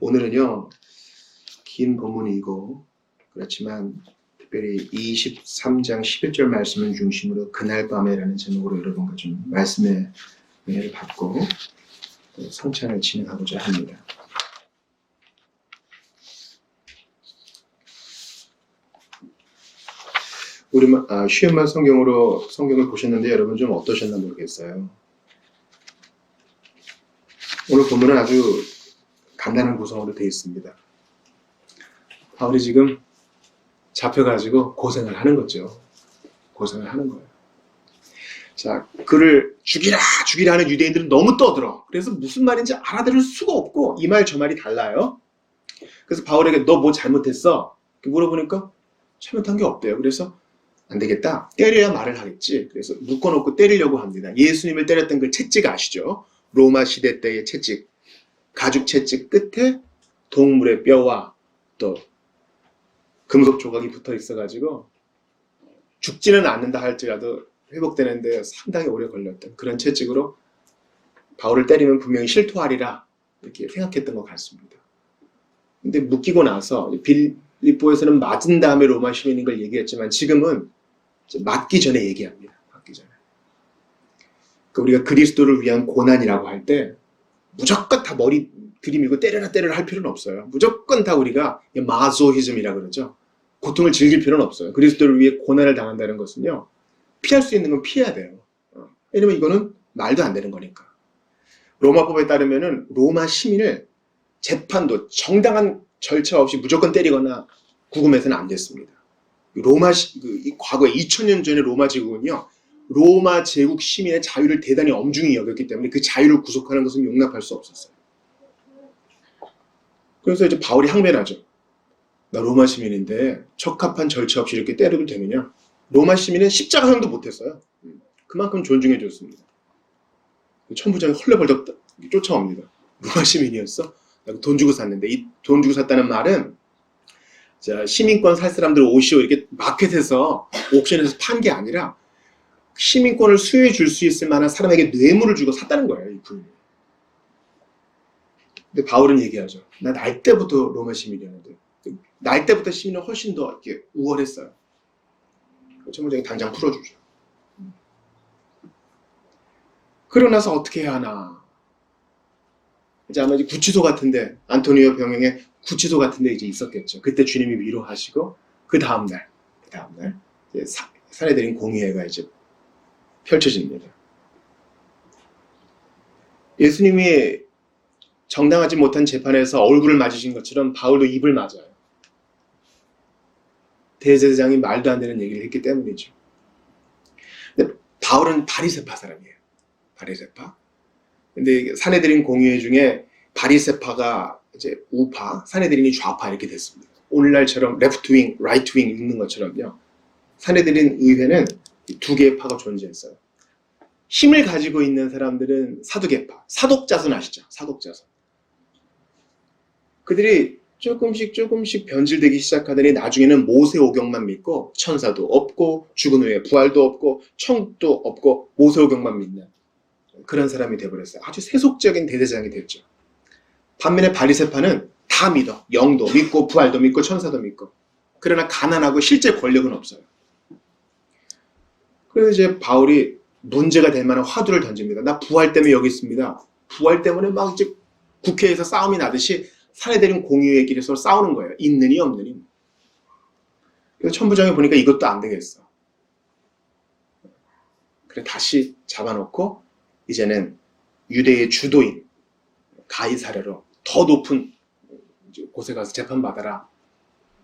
오늘은요, 긴 본문이고, 그렇지만 특별히 23장 11절 말씀을 중심으로 그날 밤에라는 제목으로 여러분과 좀 말씀의 은혜를 받고 성찬을 진행하고자 합니다. 우리 쉬운말 성경으로 성경을 보셨는데 여러분 좀 어떠셨나 모르겠어요. 오늘 본문은 아주 간단한 구성으로 되어 있습니다. 바울이 지금 잡혀가지고 고생을 하는 거죠. 고생을 하는 거예요. 자, 그를 죽이라 하는 유대인들은 너무 떠들어. 그래서 무슨 말인지 알아들을 수가 없고 이 말 저 말이 달라요. 그래서 바울에게 너 뭐 잘못했어? 물어보니까 잘못한 게 없대요. 그래서 안 되겠다. 때려야 말을 하겠지. 그래서 묶어놓고 때리려고 합니다. 예수님을 때렸던 그 채찍 아시죠? 로마 시대 때의 채찍. 가죽 채찍 끝에 동물의 뼈와 또 금속 조각이 붙어 있어가지고 죽지는 않는다 할지라도 회복되는데 상당히 오래 걸렸던 그런 채찍으로 바울을 때리면 분명히 실토하리라 이렇게 생각했던 것 같습니다. 근데 묶이고 나서 빌립보에서는 맞은 다음에 로마 시민인 걸 얘기했지만 지금은 맞기 전에 얘기합니다. 맞기 전에. 그러니까 우리가 그리스도를 위한 고난이라고 할 때 무조건 다 머리 들이밀고 때려라 할 필요는 없어요. 무조건 다 우리가 마소히즘이라고 그러죠. 고통을 즐길 필요는 없어요. 그리스도를 위해 고난을 당한다는 것은요. 피할 수 있는 건 피해야 돼요. 왜냐면 이거는 말도 안 되는 거니까. 로마법에 따르면은 로마 시민을 재판도 정당한 절차 없이 무조건 때리거나 구금해서는 안 됐습니다. 과거에 2000년 전에 로마 제국은요. 로마 제국 시민의 자유를 대단히 엄중히 여겼기 때문에 그 자유를 구속하는 것은 용납할 수 없었어요. 그래서 이제 바울이 항변하죠. 나 로마 시민인데 적합한 절차 없이 이렇게 때려도 되느냐? 로마 시민은 십자가형도 못했어요. 그만큼 존중해 줬습니다. 천부장이 헐레벌떡 쫓아옵니다. 로마 시민이었어? 돈 주고 샀는데 이 돈 주고 샀다는 말은 자, 시민권 살 사람들 오시오 이렇게 마켓에서 옥션에서 판 게 아니라 시민권을 수여해 줄 수 있을 만한 사람에게 뇌물을 주고 샀다는 거예요. 이 분이. 근데 바울은 얘기하죠. 나 날 때부터 로마 시민이었는데 날 때부터 시민은 훨씬 더 이렇게 우월했어요. 천부장이 당장 풀어주죠. 그러고 나서 어떻게 해야 하나. 이제 아마 이제 구치소 같은데 안토니오 병행의 구치소 같은데 이제 있었겠죠. 그때 주님이 위로하시고 그 다음날 사내들인 공의회가 이제 펼쳐집니다. 예수님이 정당하지 못한 재판에서 얼굴을 맞으신 것처럼 바울도 입을 맞아요. 대제사장이 말도 안 되는 얘기를 했기 때문이죠. 근데 바울은 바리새파 사람이에요. 바리새파. 근데 사내들인 공의회 중에 바리새파가 이제 우파, 사내들인이 좌파 이렇게 됐습니다. 오늘날처럼 레프트 윙, 라이트 윙 읽는 것처럼요. 사내들인 의회는 두 개의 파가 존재했어요. 힘을 가지고 있는 사람들은 사두개파, 사독자손 아시죠? 사독자손. 그들이 조금씩 변질되기 시작하더니 나중에는 모세오경만 믿고 천사도 없고 죽은 후에 부활도 없고 천국도 없고 모세오경만 믿는 그런 사람이 되어버렸어요. 아주 세속적인 대대장이 됐죠. 반면에 바리새파는 다 믿어. 영도 믿고 부활도 믿고 천사도 믿고. 그러나 가난하고 실제 권력은 없어요. 그래서 이제 바울이 문제가 될 만한 화두를 던집니다. 나 부활 때문에 여기 있습니다. 부활 때문에 막 이제 국회에서 싸움이 나듯이 사내들인 공의회끼리 서로 싸우는 거예요. 있느니 없느니. 그래서 천부장이 보니까 이것도 안 되겠어. 그래 다시 잡아놓고 이제는 유대의 주도인 가이사랴로 더 높은 곳에 가서 재판받아라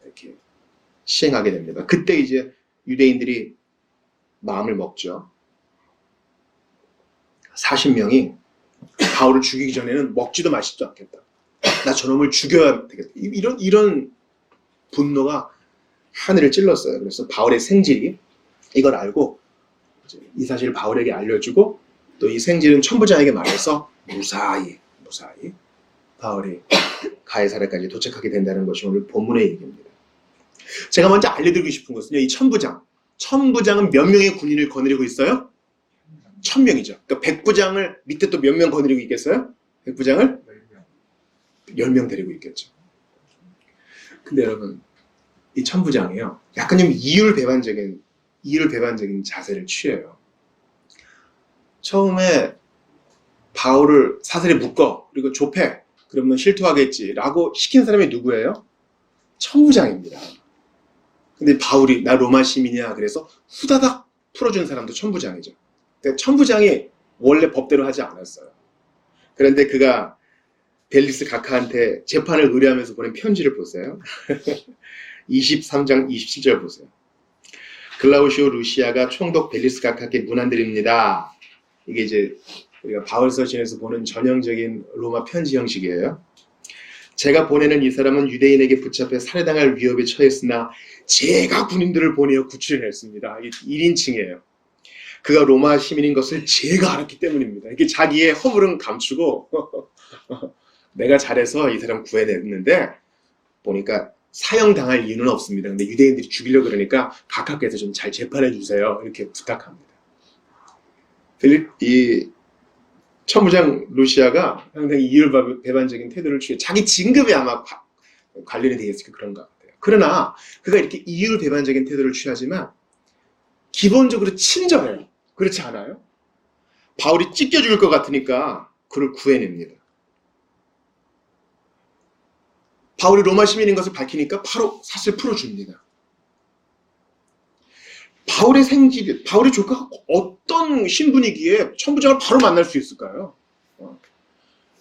이렇게 시행하게 됩니다. 그때 이제 유대인들이 마음을 먹죠. 40명이 바울을 죽이기 전에는 먹지도 마시지도 않겠다. 나 저놈을 죽여야 되겠다. 이런 분노가 하늘을 찔렀어요. 그래서 바울의 생질이 이걸 알고 이 사실을 바울에게 알려주고 또 이 생질은 천부장에게 말해서 무사히 바울이 가이사랴까지 도착하게 된다는 것이 오늘 본문의 얘기입니다. 제가 먼저 알려드리고 싶은 것은요. 이 천부장은 몇 명의 군인을 거느리고 있어요? 1000명이죠. 그러니까 백부장을 밑에 또 몇 명 거느리고 있겠어요? 백부장을 10명 데리고 있겠죠. 근데 여러분, 이 천부장이요, 약간 좀 이율배반적인 자세를 취해요. 처음에 바울을 사슬에 묶어, 그리고 좁혀, 그러면 실토하겠지라고 시킨 사람이 누구예요? 천부장입니다. 근데 바울이 나 로마 시민이야 그래서 후다닥 풀어준 사람도 천부장이죠. 그러니까 천부장이 원래 법대로 하지 않았어요. 그런데 그가 벨리스 각하한테 재판을 의뢰하면서 보낸 편지를 보세요. 23장 27절 보세요. 글라우시오 루시아가 총독 벨리스 각하께 문안드립니다. 이게 이제 우리가 바울 서신에서 보는 전형적인 로마 편지 형식이에요. 제가 보내는 이 사람은 유대인에게 붙잡혀 살해당할 위협에 처했으나 제가 군인들을 보내어 구출해냈습니다. 이게 1인칭이에요. 그가 로마 시민인 것을 제가 알았기 때문입니다. 이게 자기의 허물은 감추고 내가 잘해서 이 사람 구해냈는데 보니까 사형당할 이유는 없습니다. 근데 유대인들이 죽이려고 그러니까 각하께서 좀 잘 재판해 주세요. 이렇게 부탁합니다. 이 천부장 루시아가 상당히 이율배반적인 태도를 취해 자기 진급에 아마 관련이 되어 있으니까 그런가 같아요. 그러나 그가 이렇게 이율배반적인 태도를 취하지만 기본적으로 친절해요. 그렇지 않아요? 바울이 찢겨 죽을 것 같으니까 그를 구해냅니다. 바울이 로마 시민인 것을 밝히니까 바로 사슬 풀어줍니다. 바울의 생집, 바울의 조카가 어떤 신분이기에 천부장을 바로 만날 수 있을까요?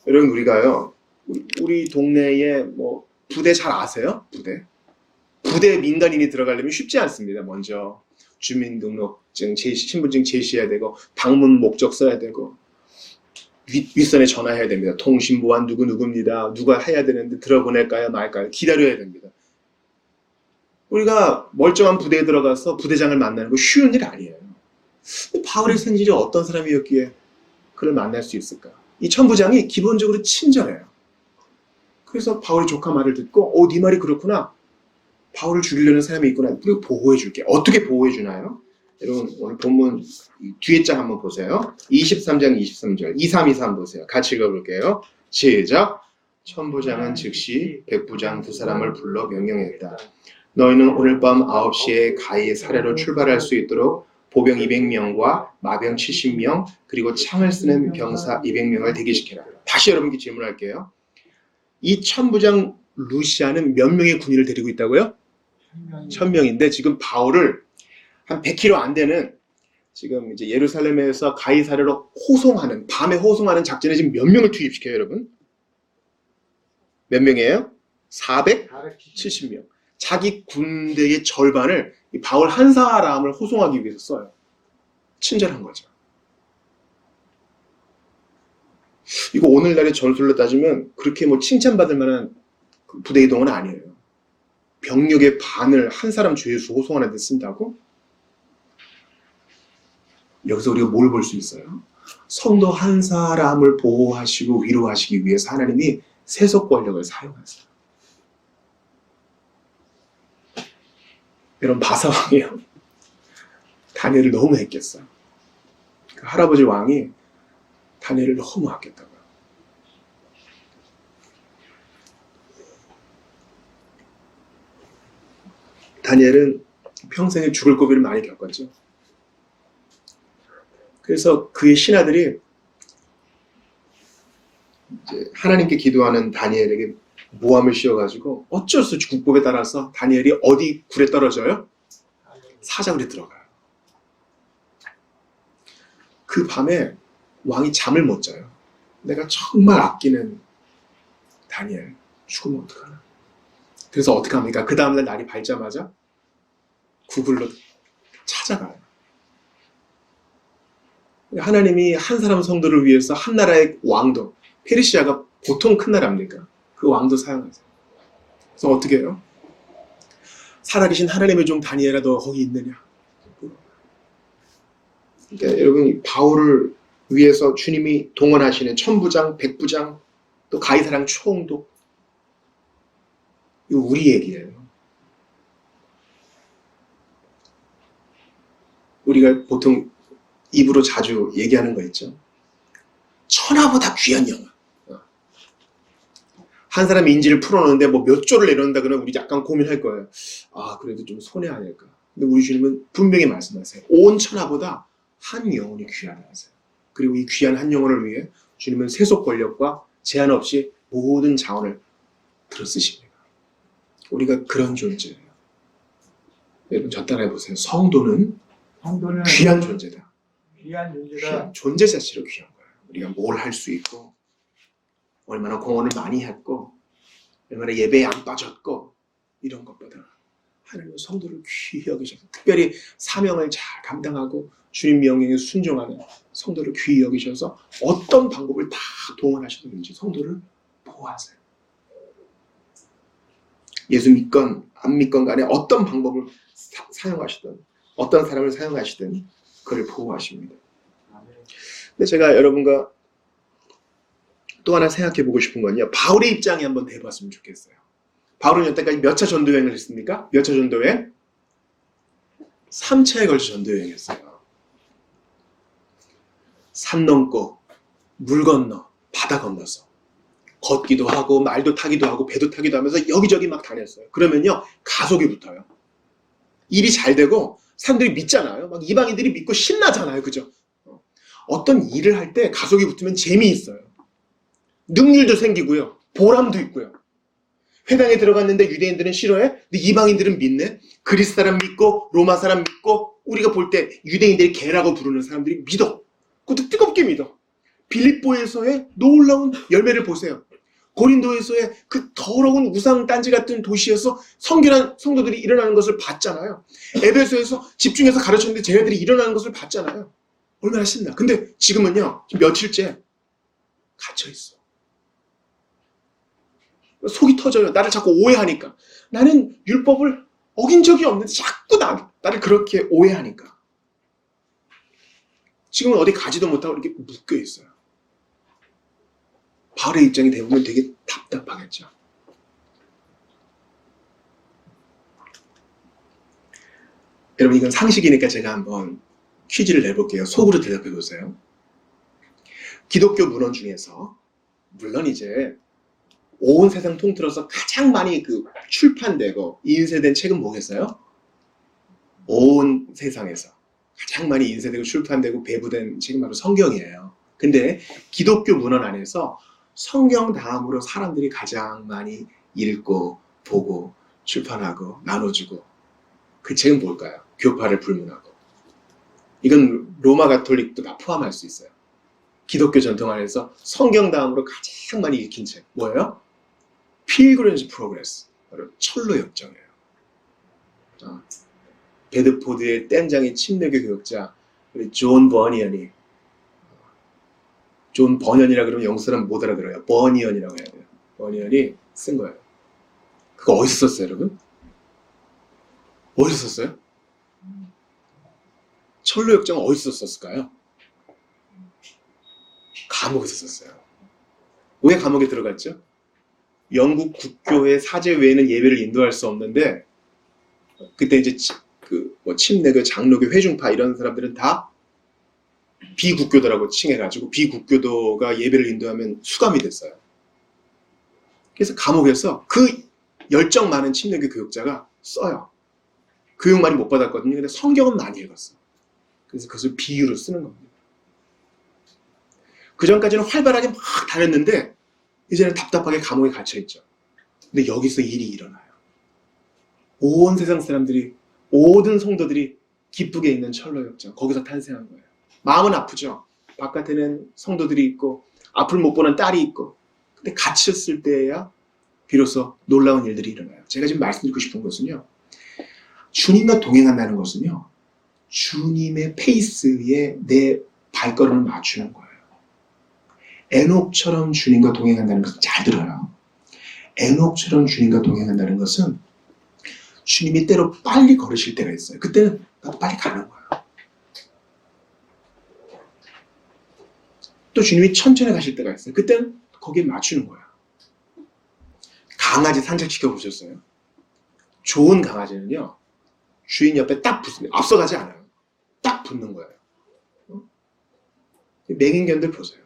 여러분, 우리가요, 우리 동네에 뭐 부대 잘 아세요? 부대 민간인이 들어가려면 쉽지 않습니다. 먼저 주민등록증, 신분증 제시해야 되고 방문 목적 써야 되고 윗선에 전화해야 됩니다. 통신보안 누구입니다. 누가 해야 되는데 들어보낼까요 말까요? 기다려야 됩니다. 우리가 멀쩡한 부대에 들어가서 부대장을 만나는 거 쉬운 일 아니에요. 바울의 생질이 어떤 사람이었기에 그를 만날 수 있을까? 이 천부장이 기본적으로 친절해요. 그래서 바울의 조카 말을 듣고 네 말이 그렇구나. 바울을 죽이려는 사람이 있구나. 그리고 보호해 줄게. 어떻게 보호해 주나요? 여러분 오늘 본문 뒤에 장 한번 보세요. 23장 23절 2323 보세요. 같이 읽어볼게요. 시작. 천부장은 즉시 백부장 두 사람을 불러 명령했다. 너희는 오늘 밤 9시에 가히 사례로 출발할 수 있도록 보병 200명과 마병 70명 그리고 창을 쓰는 병사 200명을 대기시켜라. 다시 여러분께 질문할게요. 이 천부장 루시아는 몇 명의 군인을 데리고 있다고요? 1000명인데 지금 바울을 한 100km 안 되는 지금 이제 예루살렘에서 가이사랴로 호송하는 밤에 호송하는 작전에 지금 몇 명을 투입시켜요, 여러분? 몇 명이에요? 470명. 자기 군대의 절반을 이 바울 한 사람을 호송하기 위해서 써요. 친절한 거죠. 이거 오늘날의 전술로 따지면 그렇게 뭐 칭찬받을 만한 부대 이동은 아니에요. 병력의 반을 한 사람 죄수 호송하는 데 쓴다고? 여기서 우리가 뭘 볼 수 있어요? 성도 한 사람을 보호하시고 위로하시기 위해서 하나님이 세속 권력을 사용하세요. 여러분 바사왕이요. 다니엘을 너무 했겠어요. 그 할아버지 왕이 다니엘을 너무 아꼈다고요. 다니엘은 평생에 죽을 고비를 많이 겪었죠. 그래서 그의 신하들이 이제 하나님께 기도하는 다니엘에게 모함을 씌워가지고 어쩔 수 없이 국법에 따라서 다니엘이 어디 굴에 떨어져요? 사자굴에 들어가요. 그 밤에 왕이 잠을 못 자요. 내가 정말 아끼는 다니엘 죽으면 어떡하나. 그래서 어떻게 합니까? 그 다음날 날이 밝자마자 구글로 찾아가요. 하나님이 한 사람 성도를 위해서 한 나라의 왕도, 페르시아가 보통 큰 나라입니까? 그 왕도 사용하세요. 그래서 어떻게 해요? 살아계신 하나님의 종 다니엘아 너 거기 있느냐? 그러니까 여러분 바울을 위해서 주님이 동원하시는 천부장, 백부장, 또 가이사랑 총독 이거 우리 얘기예요. 우리가 보통 입으로 자주 얘기하는 거 있죠. 천하보다 귀한 영화. 한 사람이 인지를 풀어놓는데 뭐 몇 조를 내려온다 그러면 우리 약간 고민할 거예요. 아, 그래도 좀 손해 아닐까. 근데 우리 주님은 분명히 말씀하세요. 온 천하보다 한 영혼이 귀하다 하세요. 그리고 이 귀한 한 영혼을 위해 주님은 세속 권력과 제한 없이 모든 자원을 들어쓰십니다. 우리가 그런 존재예요. 여러분 저 따라해 보세요. 성도는 귀한 존재다. 귀한 존재 자체로 귀한 거예요. 우리가 뭘 할 수 있고, 얼마나 공헌을 많이 했고, 얼마나 예배에 안 빠졌고, 이런 것보다 하나님은 성도를 귀히 여기셔서 특별히 사명을 잘 감당하고 주님 명령에 순종하는 성도를 귀히 여기셔서 어떤 방법을 다 동원하시든지 성도를 보호하세요. 예수 믿건 안 믿건 간에 어떤 방법을 사용하시든 어떤 사람을 사용하시든 그를 보호하십니다. 근데 제가 여러분과 또 하나 생각해 보고 싶은 건요. 바울의 입장에 한번 대봤으면 좋겠어요. 바울은 여태까지 몇 차 전도여행을 했습니까? 몇 차 전도여행? 3차에 걸쳐 전도여행을 했어요. 산 넘고 물 건너 바다 건너서 걷기도 하고 말도 타기도 하고 배도 타기도 하면서 여기저기 막 다녔어요. 그러면요 가속이 붙어요. 일이 잘 되고 사람들이 믿잖아요. 막 이방인들이 믿고 신나잖아요. 그죠? 어떤 일을 할 때 가속이 붙으면 재미있어요. 능률도 생기고요. 보람도 있고요. 회당에 들어갔는데 유대인들은 싫어해? 근데 이방인들은 믿네? 그리스 사람 믿고 로마 사람 믿고 우리가 볼 때 유대인들이 개라고 부르는 사람들이 믿어. 그것도 뜨겁게 믿어. 빌립보에서의 놀라운 열매를 보세요. 고린도에서의 그 더러운 우상 딴지 같은 도시에서 성결한 성도들이 일어나는 것을 봤잖아요. 에베소에서 집중해서 가르쳤는데 쟤네들이 일어나는 것을 봤잖아요. 얼마나 신나. 근데 지금은요. 지금 며칠째 갇혀있어. 속이 터져요. 나를 자꾸 오해하니까. 나는 율법을 어긴 적이 없는데 자꾸 나를 그렇게 오해하니까. 지금은 어디 가지도 못하고 이렇게 묶여있어요. 바울의 입장이 되면 되게 답답하겠죠. 여러분 이건 상식이니까 제가 한번 퀴즈를 내볼게요. 속으로 대답해 보세요. 기독교 문헌 중에서 물론 이제 온 세상 통틀어서 가장 많이 출판되고 인쇄된 책은 뭐겠어요? 온 세상에서 가장 많이 인쇄되고 출판되고 배부된 책은 바로 성경이에요. 근데 기독교 문헌 안에서 성경 다음으로 사람들이 가장 많이 읽고 보고 출판하고 나눠주고 그 책은 뭘까요? 교파를 불문하고. 이건 로마 가톨릭도 다 포함할 수 있어요. 기독교 전통 안에서 성경 다음으로 가장 많이 읽힌 책 뭐예요? 필그림즈 프로그레스, 바로 철로 역정이에요. 베드포드의 댐장의 침례교 교역자 우리 존 버니언이, 존 버니언이라 그러면 영국 사람 못 알아들어요. 버니언이라고 해야 돼요. 버니언이 쓴 거예요. 그거 어디서 썼어요, 여러분? 어디서 썼어요? 철로 역정은 어디서 썼을까요? 감옥에서 썼어요. 왜 감옥에 들어갔죠? 영국 국교회 사제 외에는 예배를 인도할 수 없는데 그때 이제 침례교, 장로교, 회중파 이런 사람들은 다 비국교도라고 칭해가지고 비국교도가 예배를 인도하면 수감이 됐어요. 그래서 감옥에서 그 열정 많은 침례교 교육자가 써요. 교육 많이 못 받았거든요. 근데 성경은 많이 읽었어. 그래서 그것을 비유로 쓰는 겁니다. 그 전까지는 활발하게 막 다녔는데 이제는 답답하게 감옥에 갇혀있죠. 근데 여기서 일이 일어나요. 온 세상 사람들이, 모든 성도들이 기쁘게 있는 철로 역정, 거기서 탄생한 거예요. 마음은 아프죠. 바깥에는 성도들이 있고 앞을 못 보는 딸이 있고, 근데 갇혔을 때야 비로소 놀라운 일들이 일어나요. 제가 지금 말씀드리고 싶은 것은요, 주님과 동행한다는 것은요, 주님의 페이스에 내 발걸음을 맞추는 거예요. 에녹처럼 주님과 동행한다는 것은, 잘 들어요. 에녹처럼 주님과 동행한다는 것은 주님이 때로 빨리 걸으실 때가 있어요. 그때는 나도 빨리 가는 거예요. 또 주님이 천천히 가실 때가 있어요. 그때는 거기에 맞추는 거예요. 강아지 산책시켜 보셨어요? 좋은 강아지는요, 주인 옆에 딱 붙습니다. 앞서가지 않아요. 딱 붙는 거예요. 맹인견들 보세요.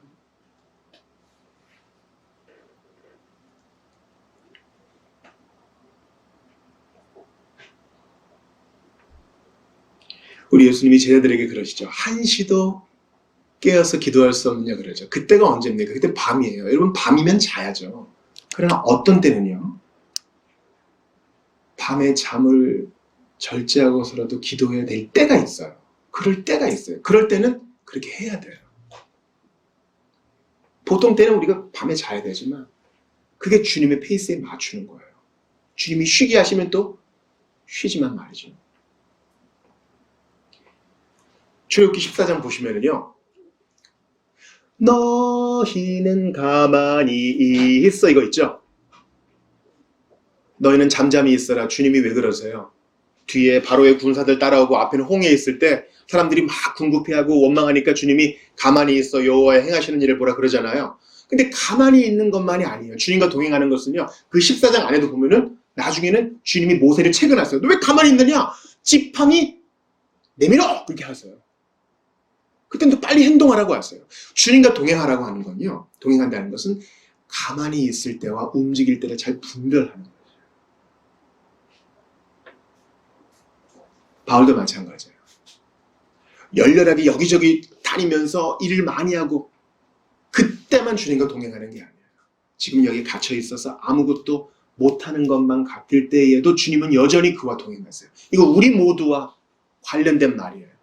우리 예수님이 제자들에게 그러시죠. 한시도 깨어서 기도할 수 없느냐 그러죠. 그때가 언제입니까? 그때 밤이에요. 여러분 밤이면 자야죠. 그러나 어떤 때는요. 밤에 잠을 절제하고서라도 기도해야 될 때가 있어요. 그럴 때가 있어요. 그럴 때는 그렇게 해야 돼요. 보통 때는 우리가 밤에 자야 되지만 그게 주님의 페이스에 맞추는 거예요. 주님이 쉬게 하시면 또 쉬지만 말이죠. 출애굽기 14장 보시면은요. 너희는 가만히 있어 이거 있죠. 너희는 잠잠히 있어라. 주님이 왜 그러세요? 뒤에 바로의 군사들 따라오고 앞에는 홍해 있을 때 사람들이 막 궁극해하고 원망하니까 주님이 가만히 있어 여호와의 행하시는 일을 보라 그러잖아요. 근데 가만히 있는 것만이 아니에요. 주님과 동행하는 것은요. 그 14장 안에도 보면은 나중에는 주님이 모세를 채근하세요. 너 왜 가만히 있느냐? 지팡이 내밀어! 그렇게 하세요. 그땐 또 빨리 행동하라고 하세요. 주님과 동행하라고 하는 건요. 동행한다는 것은 가만히 있을 때와 움직일 때를 잘 분별하는 거예요. 바울도 마찬가지예요. 열렬하게 여기저기 다니면서 일을 많이 하고 그때만 주님과 동행하는 게 아니에요. 지금 여기 갇혀 있어서 아무것도 못하는 것만 같을 때에도 주님은 여전히 그와 동행하세요. 이거 우리 모두와 관련된 말이에요.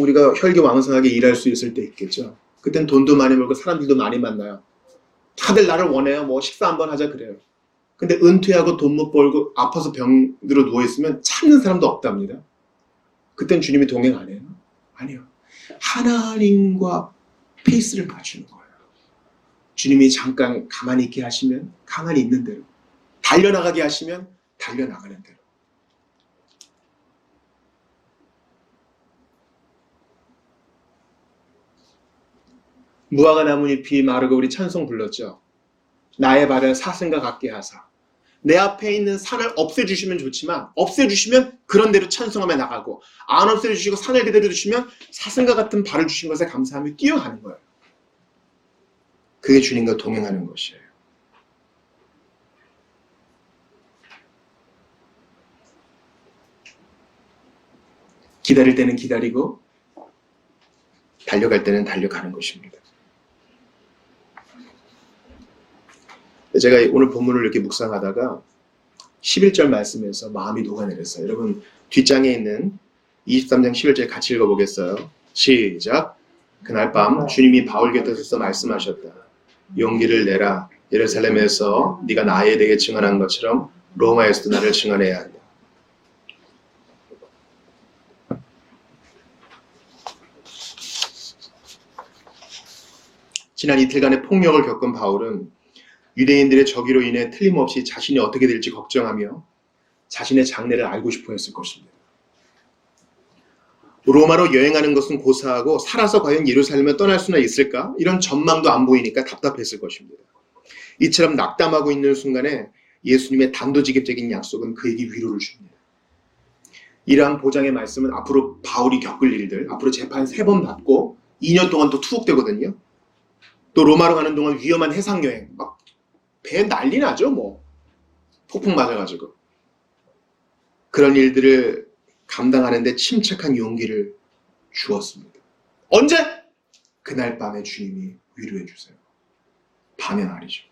우리가 혈기왕성하게 일할 수 있을 때 있겠죠. 그땐 돈도 많이 벌고 사람들도 많이 만나요. 다들 나를 원해요. 뭐 식사 한번 하자 그래요. 근데 은퇴하고 돈 못 벌고 아파서 병들어 누워있으면 찾는 사람도 없답니다. 그땐 주님이 동행 안 해요? 아니요. 하나님과 페이스를 맞추는 거예요. 주님이 잠깐 가만히 있게 하시면 가만히 있는 대로, 달려나가게 하시면 달려나가는 대로. 무화과 나뭇잎이 마르고 우리 찬송 불렀죠. 나의 발을 사슴과 같게 하사. 내 앞에 있는 산을 없애주시면 좋지만 없애주시면 그런 대로 찬송하며 나가고 안 없애주시고 산을 그대로 주시면 사슴과 같은 발을 주신 것에 감사하며 뛰어가는 거예요. 그게 주님과 동행하는 것이에요. 기다릴 때는 기다리고 달려갈 때는 달려가는 것입니다. 제가 오늘 본문을 이렇게 묵상하다가 11절 말씀에서 마음이 녹아내렸어요. 여러분 뒷장에 있는 23장 11절 같이 읽어보겠어요. 시작. 그날 밤 주님이 바울 곁에 서서 말씀하셨다. 용기를 내라. 예루살렘에서 네가 나에 대해 증언한 것처럼 로마에서도 나를 증언해야 한다. 지난 이틀간의 폭력을 겪은 바울은 유대인들의 저기로 인해 틀림없이 자신이 어떻게 될지 걱정하며 자신의 장래를 알고 싶어 했을 것입니다. 로마로 여행하는 것은 고사하고 살아서 과연 예루살렘에 떠날 수나 있을까? 이런 전망도 안 보이니까 답답했을 것입니다. 이처럼 낙담하고 있는 순간에 예수님의 단도직입적인 약속은 그에게 위로를 줍니다. 이러한 보장의 말씀은 앞으로 바울이 겪을 일들, 앞으로 재판 3번 받고 2년 동안 또 투옥되거든요. 또 로마로 가는 동안 위험한 해상여행, 막 배 난리 나죠, 뭐. 폭풍 맞아가지고. 그런 일들을 감당하는데 침착한 용기를 주었습니다. 언제? 그날 밤에 주님이 위로해 주세요. 밤에 말이죠.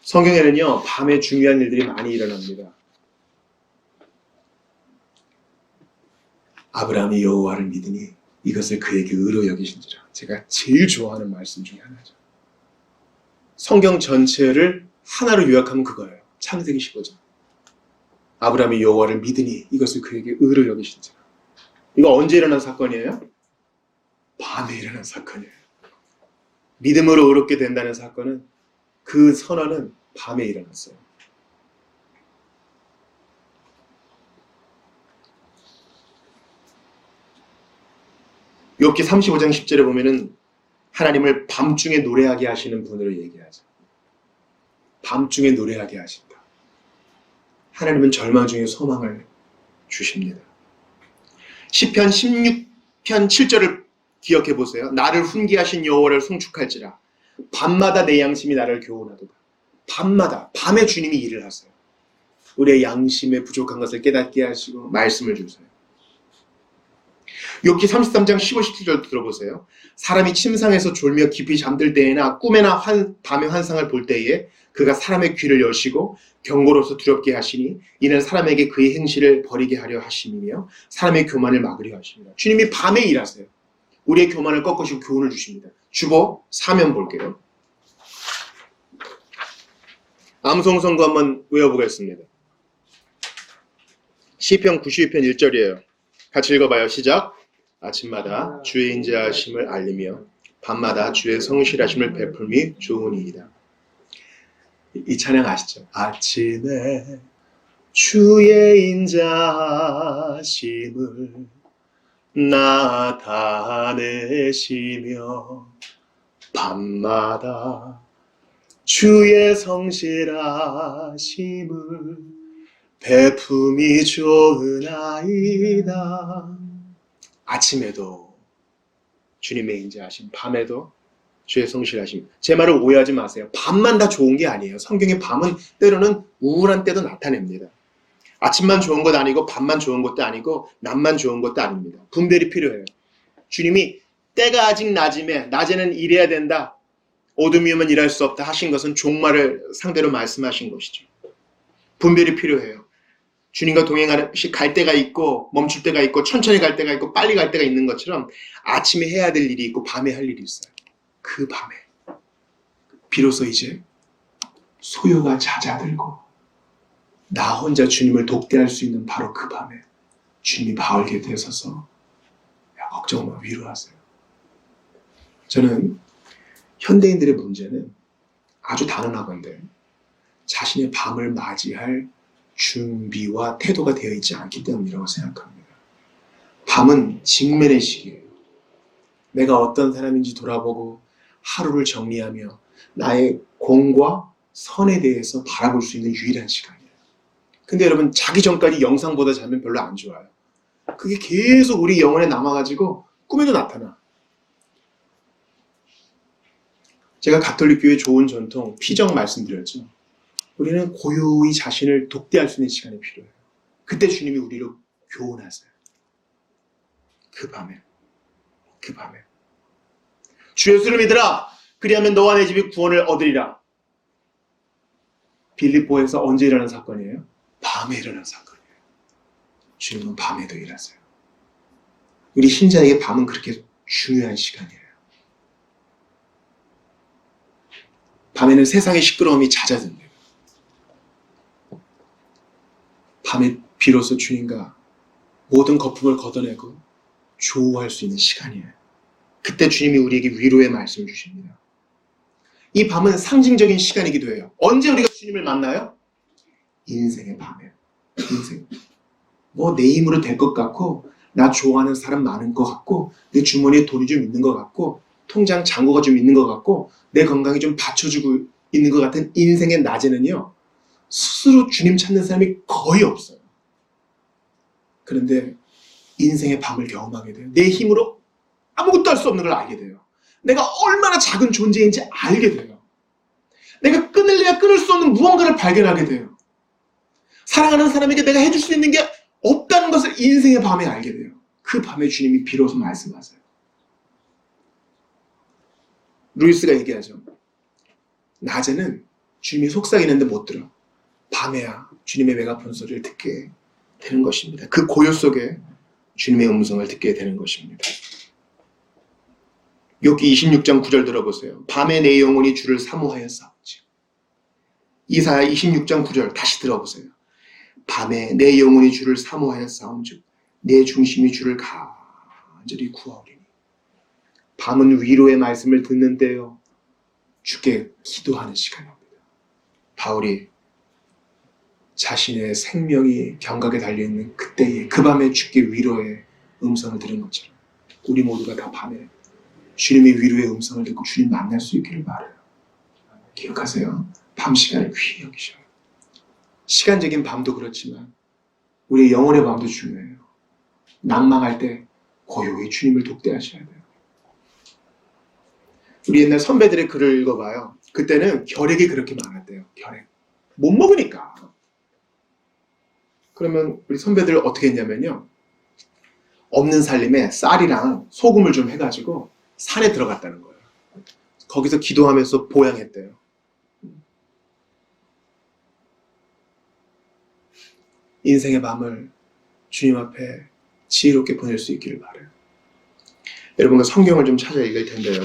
성경에는요, 밤에 중요한 일들이 많이 일어납니다. 아브라함이 여호와를 믿으니 이것을 그에게 의로 여기신지라. 제가 제일 좋아하는 말씀 중에 하나죠. 성경 전체를 하나로 요약하면 그거예요. 창세기 15장. 아브라함이 여호와를 믿으니 이것을 그에게 의로 여기신지라. 이거 언제 일어난 사건이에요? 밤에 일어난 사건이에요. 믿음으로 의롭게 된다는 사건은 그 선언은 밤에 일어났어요. 욥기 35장 10절에 보면은 하나님을 밤중에 노래하게 하시는 분으로 얘기하죠. 밤중에 노래하게 하신다. 하나님은 절망 중에 소망을 주십니다. 시편 16편 7절을 기억해 보세요. 나를 훈계하신 여호와를 송축할지라. 밤마다 내 양심이 나를 교훈하도다. 밤마다, 밤에 주님이 일을 하세요. 우리의 양심에 부족한 것을 깨닫게 하시고 말씀을 주세요. 욥기 33장 15, 17절 들어보세요. 사람이 침상에서 졸며 깊이 잠들 때에나 꿈에나 밤의 환상을 볼 때에 그가 사람의 귀를 여시고 경고로서 두렵게 하시니 이는 사람에게 그의 행실을 버리게 하려 하심이며 사람의 교만을 막으려 하십니다. 주님이 밤에 일하세요. 우리의 교만을 꺾으시고 교훈을 주십니다. 주보 4면 볼게요. 암송선거 한번 외워보겠습니다. 시편 92편 1절이에요. 같이 읽어봐요. 시작. 아침마다 주의 인자하심을 알리며 밤마다 주의 성실하심을 베풀미 좋으니이다. 이 찬양 아시죠? 아침에 주의 인자하심을 나타내시며 밤마다 주의 성실하심을 베품이 좋으나이다. 아침에도 주님의 인자하심, 밤에도 주의 성실하심. 제 말을 오해하지 마세요. 밤만 다 좋은 게 아니에요. 성경의 밤은 때로는 우울한 때도 나타냅니다. 아침만 좋은 것 아니고 밤만 좋은 것도 아니고 낮만 좋은 것도 아닙니다. 분별이 필요해요. 주님이 때가 아직 낮음에 낮에는 일해야 된다. 어둠이면 일할 수 없다 하신 것은 종말을 상대로 말씀하신 것이죠. 분별이 필요해요. 주님과 동행하는 갈 때가 있고 멈출 때가 있고 천천히 갈 때가 있고 빨리 갈 때가 있는 것처럼 아침에 해야 될 일이 있고 밤에 할 일이 있어요. 그 밤에 비로소 이제 소요가 잦아들고 나 혼자 주님을 독대할 수 있는 바로 그 밤에 주님이 바울 곁에 서서 걱정 마, 위로하세요. 저는 현대인들의 문제는 아주 단언하건대 자신의 밤을 맞이할 준비와 태도가 되어 있지 않기 때문이라고 생각합니다. 밤은 직면의 시기예요. 내가 어떤 사람인지 돌아보고 하루를 정리하며 나의 공과 선에 대해서 바라볼 수 있는 유일한 시간이에요. 근데 여러분, 자기 전까지 영상보다 자면 별로 안 좋아요. 그게 계속 우리 영혼에 남아가지고 꿈에도 나타나. 제가 가톨릭교회 좋은 전통, 피정 말씀드렸죠. 우리는 고요히 자신을 독대할 수 있는 시간이 필요해요. 그때 주님이 우리를 교훈하세요. 그 밤에. 주 예수를 믿으라. 그리하면 너와 내 집이 구원을 얻으리라. 빌립보에서 언제 일어난 사건이에요? 밤에 일어난 사건이에요. 주님은 밤에도 일하세요. 우리 신자에게 밤은 그렇게 중요한 시간이에요. 밤에는 세상의 시끄러움이 잦아듭니다. 밤에 비로소 주님과 모든 거품을 걷어내고 조우할 수 있는 시간이에요. 그때 주님이 우리에게 위로의 말씀을 주십니다. 이 밤은 상징적인 시간이기도 해요. 언제 우리가 주님을 만나요? 인생의 밤에. 인생. 뭐 내 힘으로 될 것 같고 나 좋아하는 사람 많은 것 같고 내 주머니에 돈이 좀 있는 것 같고 통장 잔고가 좀 있는 것 같고 내 건강이 좀 받쳐주고 있는 것 같은 인생의 낮에는요. 스스로 주님 찾는 사람이 거의 없어요. 그런데 인생의 밤을 경험하게 돼요. 내 힘으로 아무것도 할 수 없는 걸 알게 돼요. 내가 얼마나 작은 존재인지 알게 돼요. 내가 끊을래야 끊을 수 없는 무언가를 발견하게 돼요. 사랑하는 사람에게 내가 해줄 수 있는 게 없다는 것을 인생의 밤에 알게 돼요. 그 밤에 주님이 비로소 말씀하세요. 루이스가 얘기하죠. 낮에는 주님이 속삭이는데 못 들어. 밤에야 주님의 메가폰 소리를 듣게 되는 것입니다. 그 고요 속에 주님의 음성을 듣게 되는 것입니다. 욥기 26장 9절 들어보세요. 밤에 내 영혼이 주를 사모하여 싸우지. 이사야 26장 9절 다시 들어보세요. 밤에 내 영혼이 주를 사모하여 싸움즉 내 중심이 주를 간절히 구하오리니. 밤은 위로의 말씀을 듣는 때요. 주께 기도하는 시간입니다. 바울이 자신의 생명이 경각에 달려있는 그때에 그 밤에 주께 위로의 음성을 들은 것처럼 우리 모두가 다 밤에 주님의 위로의 음성을 듣고 주님 만날 수 있기를 바라요. 기억하세요. 밤 시간을 귀히 여기셔요. 시간적인 밤도 그렇지만 우리의 영혼의 밤도 중요해요. 낭망할 때 고요히 주님을 독대하셔야 돼요. 우리 옛날 선배들의 글을 읽어봐요. 그때는 결핵이 그렇게 많았대요. 결핵. 못 먹으니까. 그러면 우리 선배들 어떻게 했냐면요. 없는 살림에 쌀이랑 소금을 좀 해가지고 산에 들어갔다는 거예요. 거기서 기도하면서 보양했대요. 인생의 밤을 주님 앞에 지혜롭게 보낼 수 있기를 바라요. 여러분과 성경을 좀 찾아 읽을 텐데요.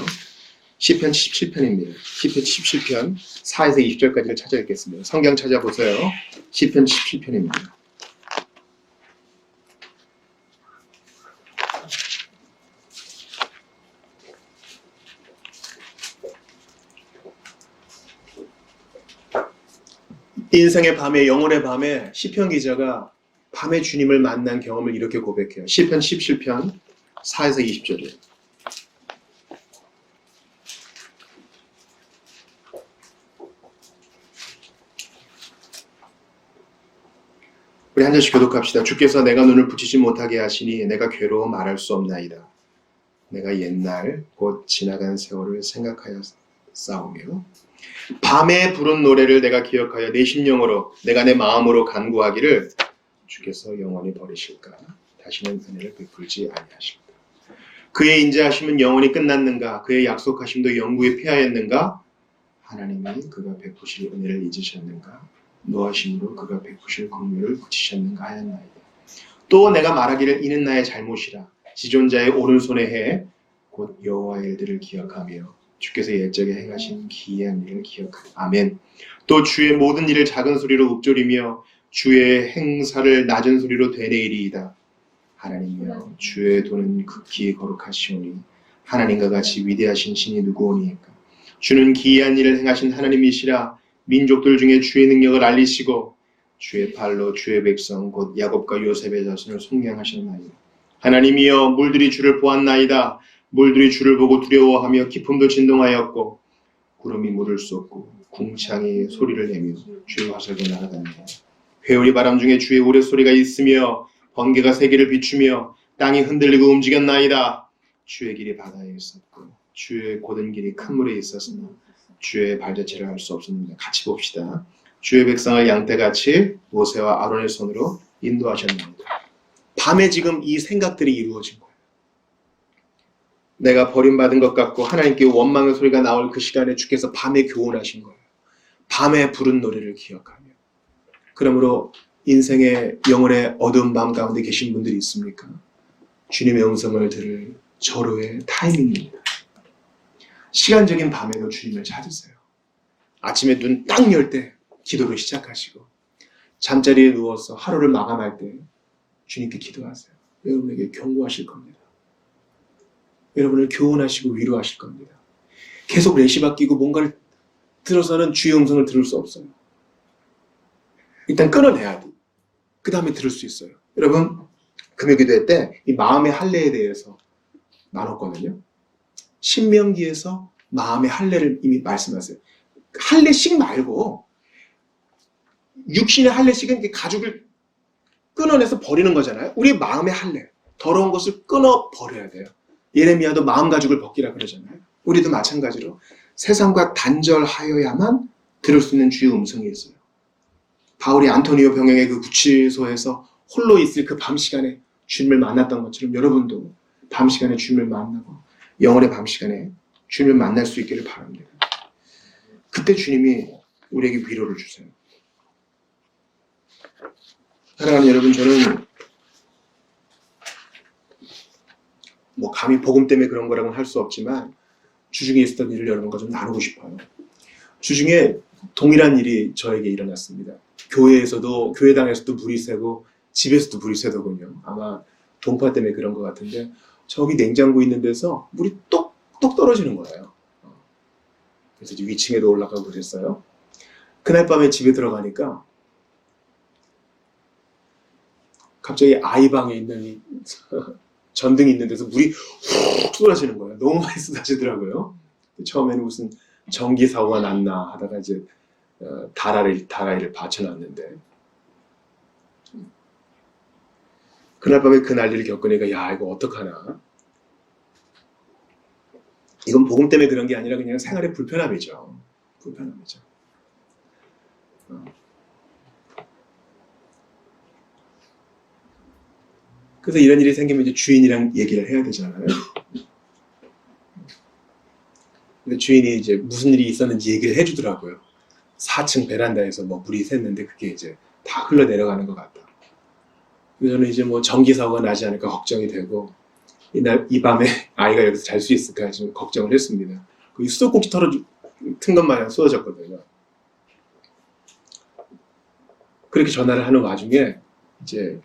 시편 77편입니다. 시편 77편 4에서 20절까지를 찾아 읽겠습니다. 성경 찾아보세요. 시편 77편입니다. 인생의 밤에, 영혼의 밤에 시편 기자가 밤에 주님을 만난 경험을 이렇게 고백해요. 시편 17편 4에서 20절이에요. 우리 한 절씩 교독합시다. 주께서 내가 눈을 붙이지 못하게 하시니 내가 괴로워 말할 수 없나이다. 내가 옛날 곧 지나간 세월을 생각하여 싸우며 밤에 부른 노래를 내가 기억하여 내 심령으로 내가 내 마음으로 간구하기를 주께서 영원히 버리실까? 다시는 은혜를 베풀지 아니하실까? 그의 인자하심은 영원히 끝났는가? 그의 약속하심도 영구히 폐하였는가? 하나님이 그가 베푸실 은혜를 잊으셨는가? 노하심으로 그가 베푸실 긍휼을 붙이셨는가 하였나이다. 또 내가 말하기를 이는 나의 잘못이라. 지존자의 오른손에 해 곧 여호와의 일들을 기억하며 주께서 옛적에 행하신 기이한 일을 기억하라. 아멘. 또 주의 모든 일을 작은 소리로 읊조리며 주의 행사를 낮은 소리로 되뇌이리이다. 하나님이여 주의 도는 극히 거룩하시오니 하나님과 같이 위대하신 신이 누구오니까. 주는 기이한 일을 행하신 하나님이시라. 민족들 중에 주의 능력을 알리시고 주의 팔로 주의 백성 곧 야곱과 요셉의 자손을 속량하셨나이다. 하나님이여 물들이 주를 보았나이다. 물들이 주를 보고 두려워하며 기품도 진동하였고 구름이 묻을 수 없고 궁창이 소리를 내며 주의 화살도 날아다니며 회오리 바람 중에 주의 우레소리가 있으며 번개가 세계를 비추며 땅이 흔들리고 움직였나이다. 주의 길이 바다에 있었고 주의 곧은 길이 큰 물에 있었으나 주의 발자취를 알 수 없었는데. 같이 봅시다. 주의 백성을 양떼같이 모세와 아론의 손으로 인도하셨나이다. 밤에 지금 이 생각들이 이루어진 거예요. 내가 버림받은 것 같고 하나님께 원망의 소리가 나올 그 시간에 주께서 밤에 교훈하신 거예요. 밤에 부른 노래를 기억하며. 그러므로 인생의 영혼의 어두운 밤 가운데 계신 분들이 있습니까? 주님의 음성을 들을 절호의 타이밍입니다. 시간적인 밤에도 주님을 찾으세요. 아침에 눈 딱 열 때 기도를 시작하시고 잠자리에 누워서 하루를 마감할 때 주님께 기도하세요. 여러분에게 경고하실 겁니다. 여러분을 교훈하시고 위로하실 겁니다. 계속 레시바 끼고 뭔가를 들어서는 주의 음성을 들을 수 없어요. 일단 끊어내야 돼. 그 다음에 들을 수 있어요. 여러분 금요기도회 때 이 마음의 할례에 대해서 나눴거든요. 신명기에서 마음의 할례를 이미 말씀하세요. 할례식 말고 육신의 할례식은 가죽을 끊어내서 버리는 거잖아요. 우리 마음의 할례, 더러운 것을 끊어 버려야 돼요. 예레미야도 마음 가죽을 벗기라 그러잖아요. 우리도 마찬가지로 세상과 단절하여야만 들을 수 있는 주의 음성이 있어요. 바울이 안토니오 병영의 그 구치소에서 홀로 있을 그 밤 시간에 주님을 만났던 것처럼 여러분도 밤 시간에 주님을 만나고 영혼의 밤 시간에 주님을 만날 수 있기를 바랍니다. 그때 주님이 우리에게 위로를 주세요. 사랑하는 여러분, 저는 감히 복음 때문에 그런 거라고는 할 수 없지만 주중에 있었던 일을 여러분과 좀 나누고 싶어요. 주중에 동일한 일이 저에게 일어났습니다. 교회에서도, 교회당에서도 물이 새고 집에서도 물이 새더군요. 아마 동파 때문에 그런 것 같은데 저기 냉장고 있는 데서 물이 똑똑 떨어지는 거예요. 그래서 이제 위층에도 올라가고 그랬어요. 그날 밤에 집에 들어가니까 갑자기 아이방에 있는 이 전등이 있는 데서 물이 훅 쏟아지는 거예요. 너무 많이 쏟아지더라고요. 처음에는 무슨 전기 사고가 났나 하다가 이제 다라이를 받쳐놨는데 그날 밤에 그 난리를 겪으니까 야 이거 어떡하나. 이건 복음 때문에 그런 게 아니라 그냥 생활의 불편함이죠. 불편함이죠. 그래서 이런 일이 생기면 이제 주인이랑 얘기를 해야 되잖아요. 근데 주인이 이제 무슨 일이 있었는지 얘기를 해주더라고요. 4층 베란다에서 뭐 물이 샜는데 그게 이제 다 흘러 내려가는 것 같다. 그래서 저는 이제 뭐 전기 사고가 나지 않을까 걱정이 되고, 이 밤에 아이가 여기서 잘 수 있을까 지금 걱정을 했습니다. 그 수도꼭지 튼 것 마냥 쏟아졌거든요. 그렇게 전화를 하는 와중에 이제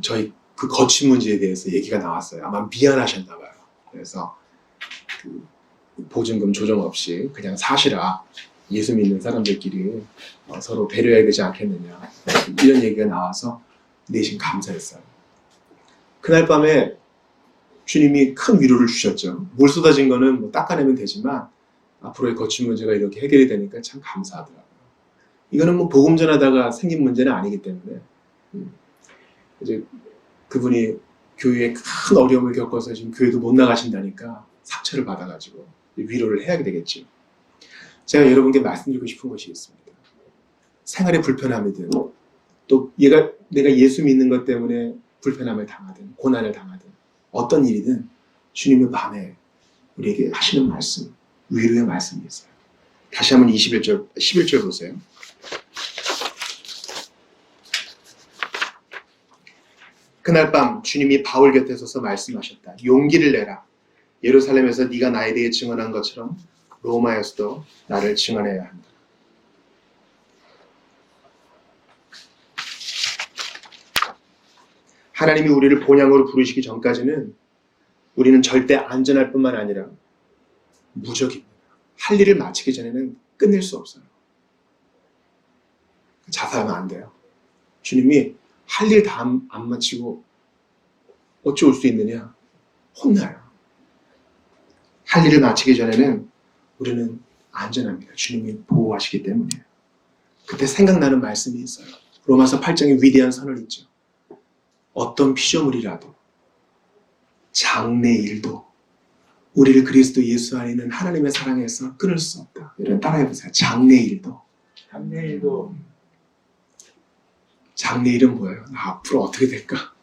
저희 그 거취 문제에 대해서 얘기가 나왔어요. 아마 미안하셨나 봐요. 그래서 그 보증금 조정 없이 그냥 사시라. 예수 믿는 사람들끼리 서로 배려해야 되지 않겠느냐. 이런 얘기가 나와서 내심 감사했어요. 그날 밤에 주님이 큰 위로를 주셨죠. 물 쏟아진 거는 뭐 닦아내면 되지만 앞으로의 거취 문제가 이렇게 해결이 되니까 참 감사하더라고요. 이거는 뭐 복음 전하다가 생긴 문제는 아니기 때문에 이제 그분이 교회에 큰 어려움을 겪어서 지금 교회도 못 나가신다니까 상처를 받아가지고 위로를 해야 되겠지. 제가 여러분께 말씀드리고 싶은 것이 있습니다. 생활의 불편함이든 또 내가 예수 믿는 것 때문에 불편함을 당하든 고난을 당하든 어떤 일이든 주님의 밤에 우리에게 하시는 말씀, 위로의 말씀이 있어요. 다시 한번 11절 보세요. 그날 밤 주님이 바울 곁에 서서 말씀하셨다. 용기를 내라. 예루살렘에서 네가 나에 대해 증언한 것처럼 로마에서도 나를 증언해야 한다. 하나님이 우리를 본향으로 부르시기 전까지는 우리는 절대 안전할 뿐만 아니라 무적입니다. 할 일을 마치기 전에는 끝낼 수 없어요. 자살하면 안 돼요. 주님이 할 일 다 안 마치고 어찌 올 수 있느냐? 혼나요. 할 일을 마치기 전에는 우리는 안전합니다. 주님이 보호하시기 때문에. 그때 생각나는 말씀이 있어요. 로마서 8장에 위대한 선을 있죠. 어떤 피조물이라도 장래일도 우리를 그리스도 예수 안에 있는 하나님의 사랑에서 끊을 수 없다. 여러분 따라해보세요. 장래일도. 장래일은 뭐예요? 나 앞으로 어떻게 될까?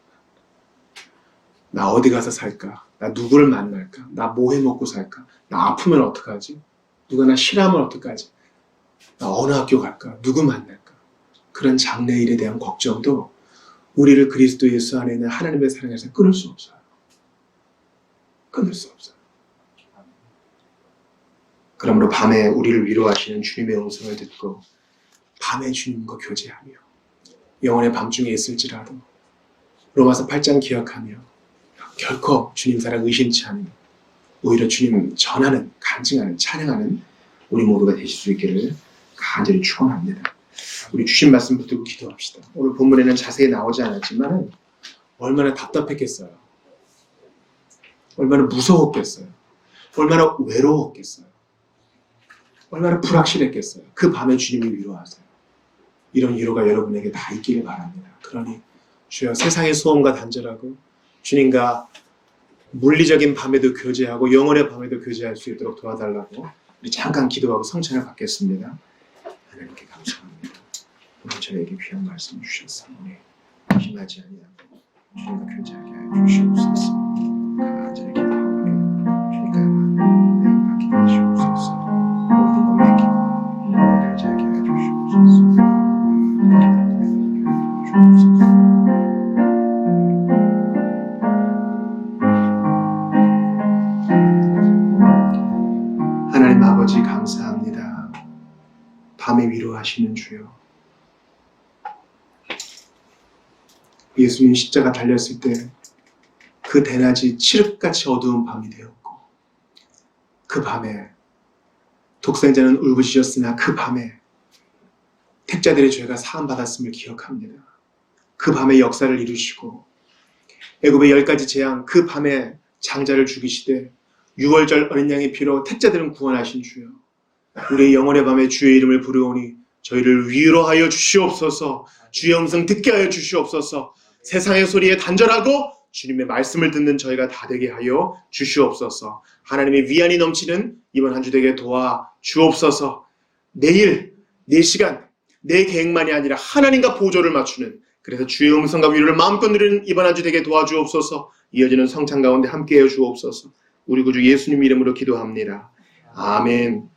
나 어디 가서 살까? 나 누구를 만날까? 나 뭐 해먹고 살까? 나 아프면 어떡하지? 누가 나 싫어하면 어떡하지? 나 어느 학교 갈까? 누구 만날까? 그런 장래일에 대한 걱정도 우리를 그리스도 예수 안에 있는 하나님의 사랑에서 끊을 수 없어요. 끊을 수 없어요. 그러므로 밤에 우리를 위로하시는 주님의 음성을 듣고 밤에 주님과 교제하며 영혼의 밤중에 있을지라도 로마서 8장 기억하며 결코 주님 사랑 의심치 않으며 오히려 주님 전하는, 간증하는, 찬양하는 우리 모두가 되실 수 있기를 간절히 축원합니다. 우리 주신 말씀 붙들고 기도합시다. 오늘 본문에는 자세히 나오지 않았지만 얼마나 답답했겠어요. 얼마나 무서웠겠어요. 얼마나 외로웠겠어요. 얼마나 불확실했겠어요. 그 밤에 주님이 위로하세요. 이런 위로가 여러분에게 다 있기를 바랍니다. 그러니 주여 세상의 소음과 단절하고 주님과 물리적인 밤에도 교제하고 영혼의 밤에도 교제할 수 있도록 도와달라고 우리 잠깐 기도하고 성찬을 받겠습니다. 하나님께 감사합니다. 오늘 저에게 귀한 말씀 주셨사오니 심하지 아니하고 주님과 교제하게 하여 주시옵소서. 간절히 기도하오니 주님과 내용하게 하시옵소서. 모든 것 맡기고 교제하게 하여 주시옵소서. 하나님 아버지 감사합니다. 밤에 위로하시는 주여. 예수님 십자가 달렸을 때 그 대낮이 칠흑같이 어두운 밤이 되었고 그 밤에 독생자는 울부짖었으나 그 밤에 택자들의 죄가 사함받았음을 기억합니다. 그 밤에 역사를 이루시고 애굽의 10가지 재앙 그 밤에 장자를 죽이시되 6월절 어린 양의 피로 택자들은 구원하신 주여. 우리의 영혼의 밤에 주의 이름을 부르오니 저희를 위로하여 주시옵소서. 주의 음성 듣게 하여 주시옵소서. 세상의 소리에 단절하고 주님의 말씀을 듣는 저희가 다 되게 하여 주시옵소서. 하나님의 위안이 넘치는 이번 한 주 되게 도와 주옵소서. 내일, 내 시간, 내 계획만이 아니라 하나님과 보조를 맞추는 그래서 주의 음성과 위로를 마음껏 누리는 이번 한 주 되게 도와주옵소서. 이어지는 성찬 가운데 함께해 주옵소서. 우리 구주 예수님 이름으로 기도합니다. 아멘.